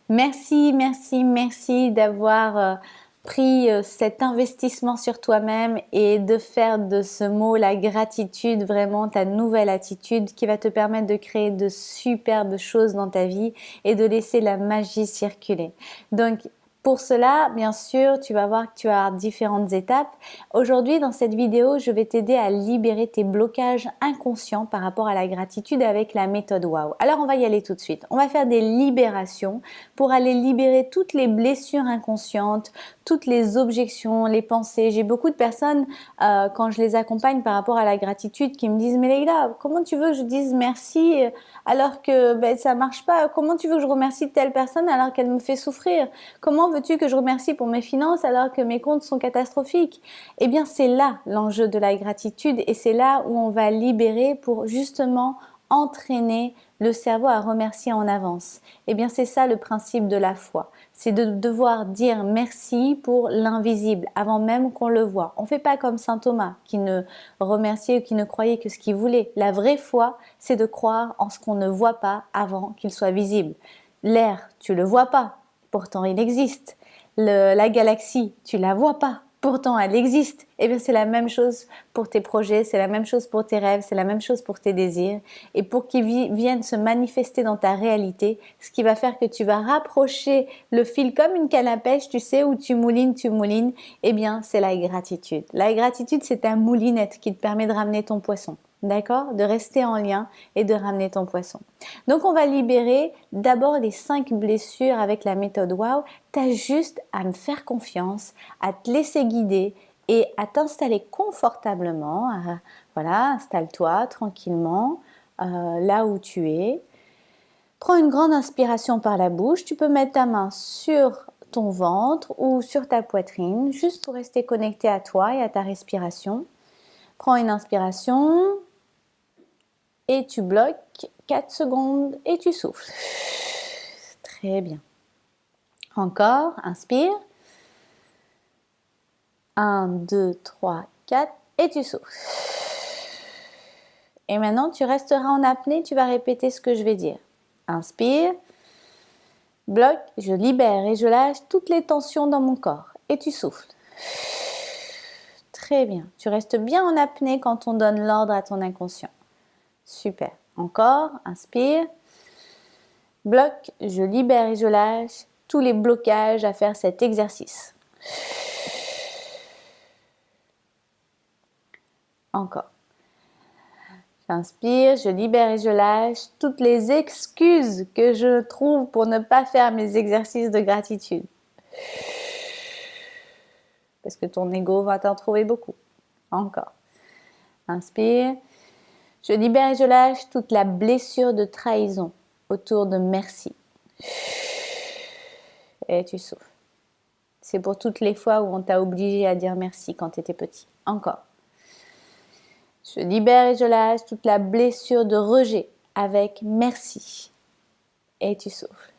Merci, merci, merci d'avoir pris cet investissement sur toi-même et de faire de ce mot, la gratitude, vraiment ta nouvelle attitude qui va te permettre de créer de superbes choses dans ta vie et de laisser la magie circuler. Donc, pour cela, bien sûr, tu vas voir que tu as différentes étapes. Aujourd'hui, dans cette vidéo, je vais t'aider à libérer tes blocages inconscients par rapport à la gratitude avec la méthode WOW. Alors, on va y aller tout de suite. On va faire des libérations pour aller libérer toutes les blessures inconscientes, toutes les objections, les pensées. J'ai beaucoup de personnes, quand je les accompagne par rapport à la gratitude, qui me disent « Mais Leïla, comment tu veux que je dise merci alors que ça marche pas? Comment tu veux que je remercie telle personne alors qu'elle me fait souffrir? Comment veux-tu que je remercie pour mes finances alors que mes comptes sont catastrophiques ?» Eh bien, c'est là l'enjeu de la gratitude et c'est là où on va libérer pour justement entraîner le cerveau à remercier en avance. Eh bien, c'est ça le principe de la foi. C'est de devoir dire merci pour l'invisible avant même qu'on le voit. On ne fait pas comme saint Thomas qui ne remerciait ou qui ne croyait que ce qu'il voulait. La vraie foi, c'est de croire en ce qu'on ne voit pas avant qu'il soit visible. L'air, tu le vois pas, pourtant il existe. La galaxie, tu la vois pas, pourtant elle existe. Eh bien, c'est la même chose pour tes projets, c'est la même chose pour tes rêves, c'est la même chose pour tes désirs. Et pour qu'ils viennent se manifester dans ta réalité, ce qui va faire que tu vas rapprocher le fil comme une canne à pêche, tu sais, où tu moulines, eh bien, c'est la gratitude. La gratitude, c'est ta moulinette qui te permet de ramener ton poisson. D'accord? De rester en lien et de ramener ton poisson. Donc, on va libérer d'abord les 5 blessures avec la méthode WOW. Tu as juste à me faire confiance, à te laisser guider et à t'installer confortablement. Voilà, installe-toi tranquillement là où tu es. Prends une grande inspiration par la bouche. Tu peux mettre ta main sur ton ventre ou sur ta poitrine, juste pour rester connecté à toi et à ta respiration. Prends une inspiration et tu bloques 4 secondes et tu souffles. Très bien. Encore, inspire. 1, 2, 3, 4 et tu souffles. Et maintenant, tu resteras en apnée, tu vas répéter ce que je vais dire. Inspire, bloque, je libère et je lâche toutes les tensions dans mon corps. Et tu souffles. Très bien. Tu restes bien en apnée quand on donne l'ordre à ton inconscient. Super. Encore, inspire, bloque, je libère et je lâche tous les blocages à faire cet exercice. Encore. J'inspire, je libère et je lâche toutes les excuses que je trouve pour ne pas faire mes exercices de gratitude. Parce que ton ego va t'en trouver beaucoup. Encore. Inspire. Je libère et je lâche toute la blessure de trahison autour de merci. Et tu souffles. C'est pour toutes les fois où on t'a obligé à dire merci quand tu étais petit. Encore. Je libère et je lâche toute la blessure de rejet avec merci. Et tu souffles.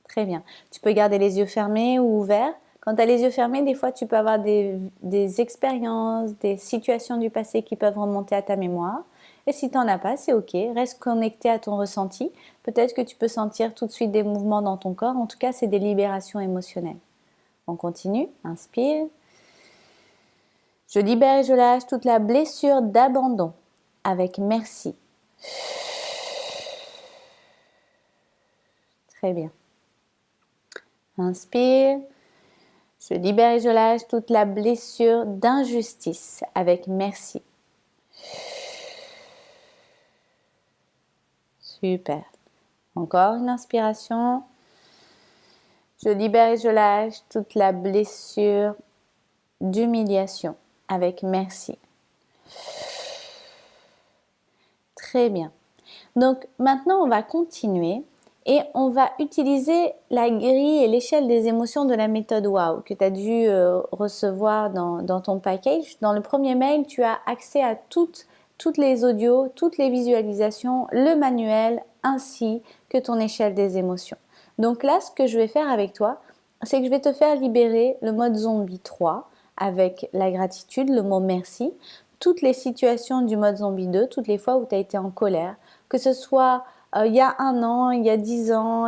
Très bien. Tu peux garder les yeux fermés ou ouverts. Quand tu as les yeux fermés, des fois, tu peux avoir des expériences, des situations du passé qui peuvent remonter à ta mémoire. Et si tu n'en as pas, c'est OK. Reste connecté à ton ressenti. Peut-être que tu peux sentir tout de suite des mouvements dans ton corps. En tout cas, c'est des libérations émotionnelles. On continue. Inspire. Je libère et je lâche toute la blessure d'abandon avec merci. Très bien. Inspire. Je libère et je lâche toute la blessure d'injustice avec merci. Super. Encore une inspiration. Je libère et je lâche toute la blessure d'humiliation avec merci. Très bien. Donc maintenant, on va continuer et on va utiliser la grille et l'échelle des émotions de la méthode WOW que tu as dû recevoir dans ton package. Dans le premier mail, tu as accès à toutes les audios, toutes les visualisations, le manuel ainsi que ton échelle des émotions. Donc là, ce que je vais faire avec toi, c'est que je vais te faire libérer le mode zombie 3 avec la gratitude, le mot merci, toutes les situations du mode zombie 2, toutes les fois où tu as été en colère, que ce soit il y a 1 an, il y a 10 ans,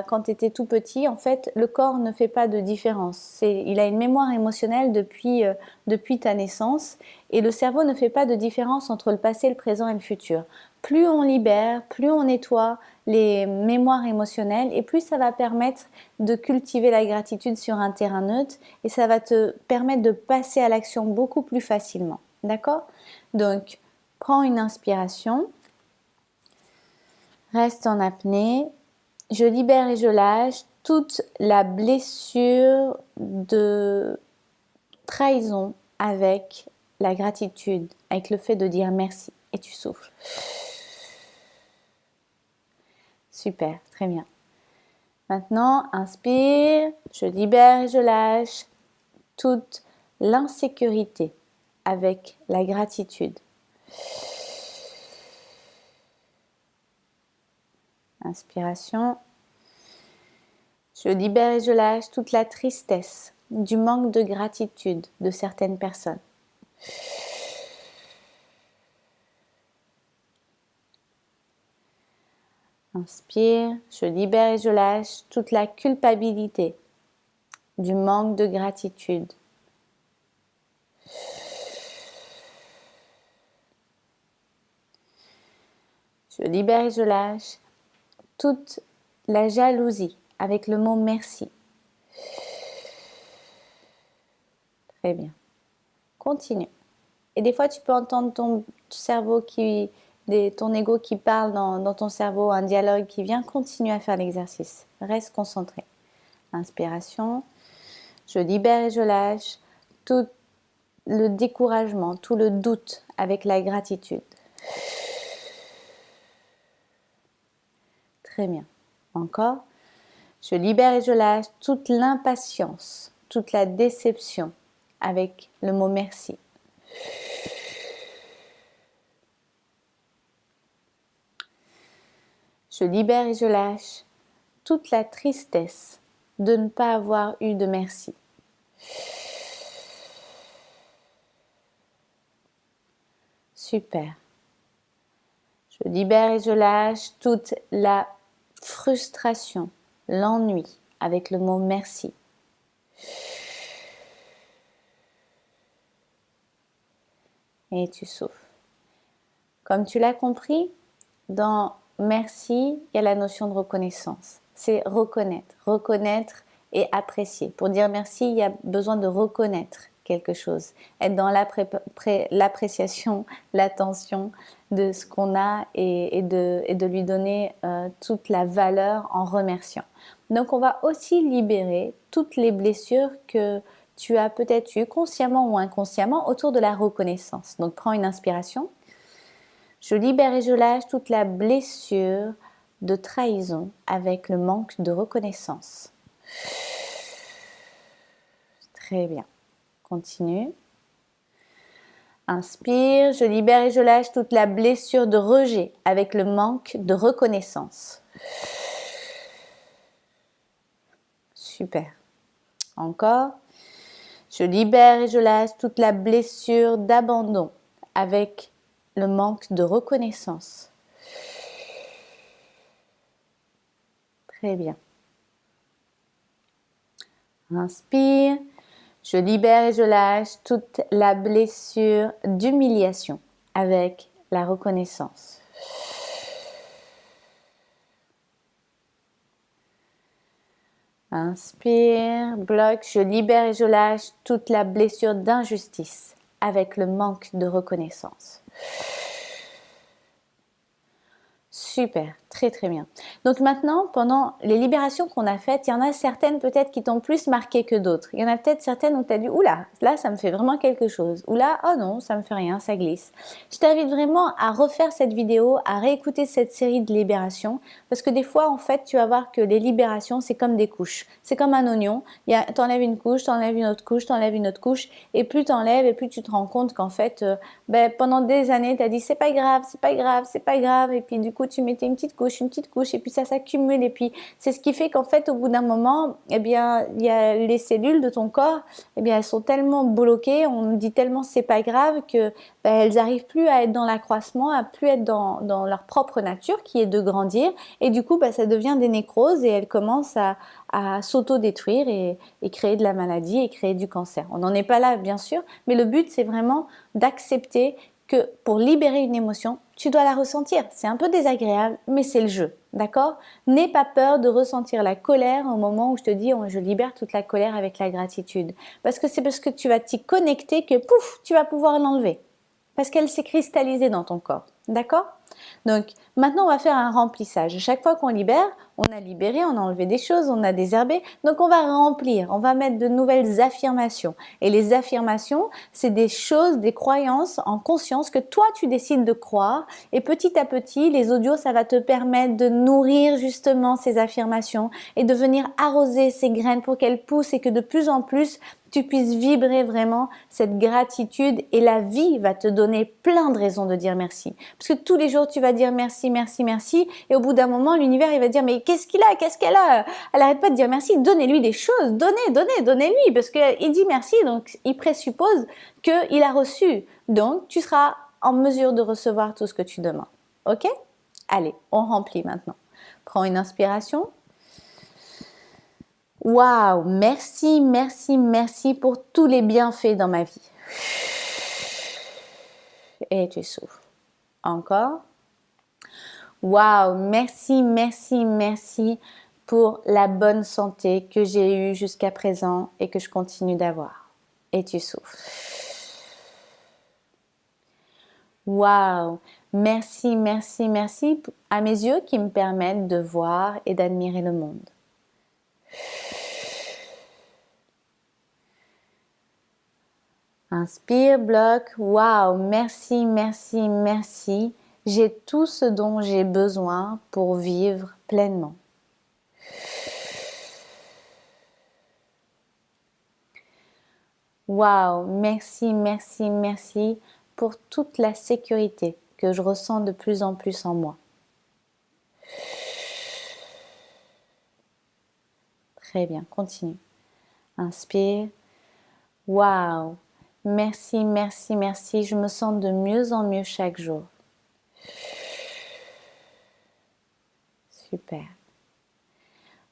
quand tu étais tout petit, en fait, le corps ne fait pas de différence. Il a une mémoire émotionnelle depuis ta naissance et le cerveau ne fait pas de différence entre le passé, le présent et le futur. Plus on libère, plus on nettoie les mémoires émotionnelles et plus ça va permettre de cultiver la gratitude sur un terrain neutre et ça va te permettre de passer à l'action beaucoup plus facilement. D'accord? Donc, prends une inspiration. Reste en apnée. Je libère et je lâche toute la blessure de trahison avec la gratitude, avec le fait de dire merci. Et tu souffles. Super, très bien. Maintenant, inspire, je libère et je lâche toute l'insécurité avec la gratitude. Inspiration. Je libère et je lâche toute la tristesse du manque de gratitude de certaines personnes. Inspire, je libère et je lâche toute la culpabilité du manque de gratitude. Je libère et je lâche toute la jalousie avec le mot merci. Très bien. Continue. Et des fois, tu peux entendre ton cerveau ton ego qui parle dans ton cerveau, un dialogue qui vient. Continue à faire l'exercice. Reste concentré. Inspiration. Je libère et je lâche tout le découragement, tout le doute avec la gratitude. Très bien. Encore. Je libère et je lâche toute l'impatience, toute la déception avec le mot merci. Je libère et je lâche toute la tristesse de ne pas avoir eu de merci. Super. Je libère et je lâche toute la frustration, l'ennui avec le mot merci. Et tu souffles. Comme tu l'as compris, dans merci, il y a la notion de reconnaissance. C'est reconnaître et apprécier. Pour dire merci, il y a besoin de reconnaître quelque chose. Être dans l'appréciation, l'attention de ce qu'on a et de lui donner toute la valeur en remerciant. Donc on va aussi libérer toutes les blessures que tu as peut-être eues consciemment ou inconsciemment autour de la reconnaissance. Donc prends une inspiration. Je libère et je lâche toute la blessure de trahison avec le manque de reconnaissance. Très bien. Continue. Inspire, je libère et je lâche toute la blessure de rejet avec le manque de reconnaissance. Super. Encore. Je libère et je lâche toute la blessure d'abandon avec le manque de reconnaissance. Très bien. Inspire, je libère et je lâche toute la blessure d'humiliation avec la reconnaissance. Inspire, bloque, je libère et je lâche toute la blessure d'injustice avec le manque de reconnaissance. Super, très très bien. Donc maintenant, pendant les libérations qu'on a faites, il y en a certaines peut-être qui t'ont plus marqué que d'autres. Il y en a peut-être certaines où tu as dit « Oula, là ça me fait vraiment quelque chose » ou là « Oh non, ça me fait rien, ça glisse ». Je t'invite vraiment à refaire cette vidéo, à réécouter cette série de libérations parce que des fois, en fait, tu vas voir que les libérations, c'est comme des couches. C'est comme un oignon, t'enlèves une couche, t'enlèves une autre couche, t'enlèves une autre couche et plus t'enlèves et plus tu te rends compte qu'en fait, pendant des années, tu as dit « C'est pas grave, c'est pas grave, c'est pas grave » et puis du coup, tu mettais une petite une petite couche, et puis ça s'accumule, et puis c'est ce qui fait qu'en fait, au bout d'un moment, eh bien, il y a les cellules de ton corps, eh bien, elles sont tellement bloquées, on dit tellement c'est pas grave que ben, elles n'arrivent plus à être dans l'accroissement, à plus être dans leur propre nature, qui est de grandir, et du coup, ben, ça devient des nécroses, et elles commencent à s'auto-détruire et créer de la maladie et créer du cancer. On n'en est pas là, bien sûr, mais le but, c'est vraiment d'accepter que pour libérer une émotion, tu dois la ressentir. C'est un peu désagréable, mais c'est le jeu, d'accord? N'aie pas peur de ressentir la colère au moment où je te dis oh, je libère toute la colère avec la gratitude. Parce que c'est parce que tu vas t'y connecter que pouf, tu vas pouvoir l'enlever. Parce qu'elle s'est cristallisée dans ton corps, d'accord? Donc maintenant on va faire un remplissage. Chaque fois qu'on libère, on a libéré, on a enlevé des choses, on a désherbé. Donc on va remplir, on va mettre de nouvelles affirmations. Et les affirmations, c'est des choses, des croyances en conscience que toi tu décides de croire. Et petit à petit, les audios, ça va te permettre de nourrir justement ces affirmations et de venir arroser ces graines pour qu'elles poussent et que de plus en plus tu puisses vibrer vraiment cette gratitude et la vie va te donner plein de raisons de dire merci. Parce que tous les jours, tu vas dire merci, merci, merci et au bout d'un moment, l'univers, il va dire mais qu'est-ce qu'il a, qu'est-ce qu'elle a? Elle arrête pas de dire merci, donnez-lui des choses, donnez-lui parce qu'il dit merci, donc il présuppose qu'il a reçu. Donc, tu seras en mesure de recevoir tout ce que tu demandes. Ok? Allez, on remplit maintenant. Prends une inspiration. Waouh, merci, merci, merci pour tous les bienfaits dans ma vie. Et tu souffles. Encore. Waouh, merci, merci, merci pour la bonne santé que j'ai eue jusqu'à présent et que je continue d'avoir. Et tu souffles. Waouh, merci, merci, merci à mes yeux qui me permettent de voir et d'admirer le monde. Inspire, bloque. Waouh, merci, merci, merci. J'ai tout ce dont j'ai besoin pour vivre pleinement. Waouh, merci, merci, merci pour toute la sécurité que je ressens de plus en plus en moi. Très bien, continue. Inspire. Waouh. Merci, merci, merci. Je me sens de mieux en mieux chaque jour. Super.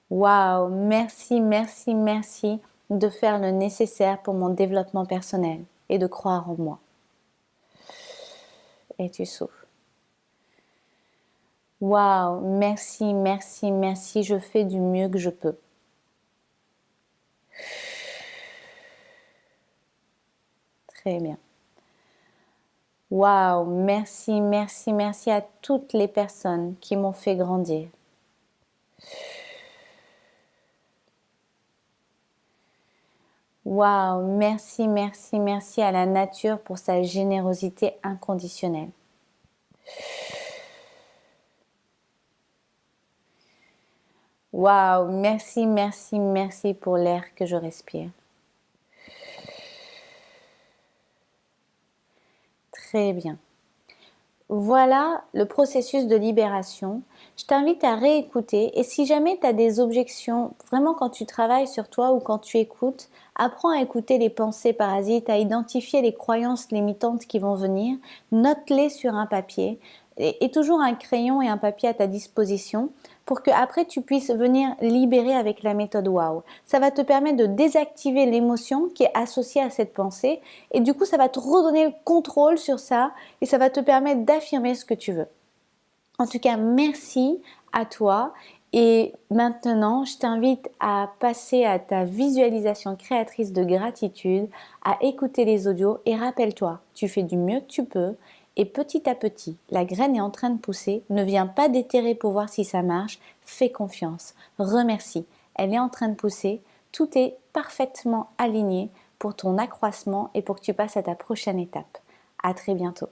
Waouh, merci, merci, merci de faire le nécessaire pour mon développement personnel et de croire en moi. Et tu souffles. Waouh, merci, merci, merci. Je fais du mieux que je peux. Très bien. Waouh, merci, merci, merci à toutes les personnes qui m'ont fait grandir. Waouh, merci, merci, merci à la nature pour sa générosité inconditionnelle. Waouh, merci, merci, merci pour l'air que je respire. Très bien. Voilà le processus de libération. Je t'invite à réécouter et si jamais tu as des objections, vraiment quand tu travailles sur toi ou quand tu écoutes, apprends à écouter les pensées parasites, à identifier les croyances limitantes qui vont venir, note-les sur un papier et toujours un crayon et un papier à ta disposition pour que après tu puisses venir libérer avec la méthode WOW. Ça va te permettre de désactiver l'émotion qui est associée à cette pensée et du coup ça va te redonner le contrôle sur ça et ça va te permettre d'affirmer ce que tu veux. En tout cas, merci à toi et maintenant je t'invite à passer à ta visualisation créatrice de gratitude, à écouter les audios et rappelle-toi, tu fais du mieux que tu peux. Et petit à petit, la graine est en train de pousser, ne viens pas déterrer pour voir si ça marche, fais confiance, remercie, elle est en train de pousser, tout est parfaitement aligné pour ton accroissement et pour que tu passes à ta prochaine étape. À très bientôt.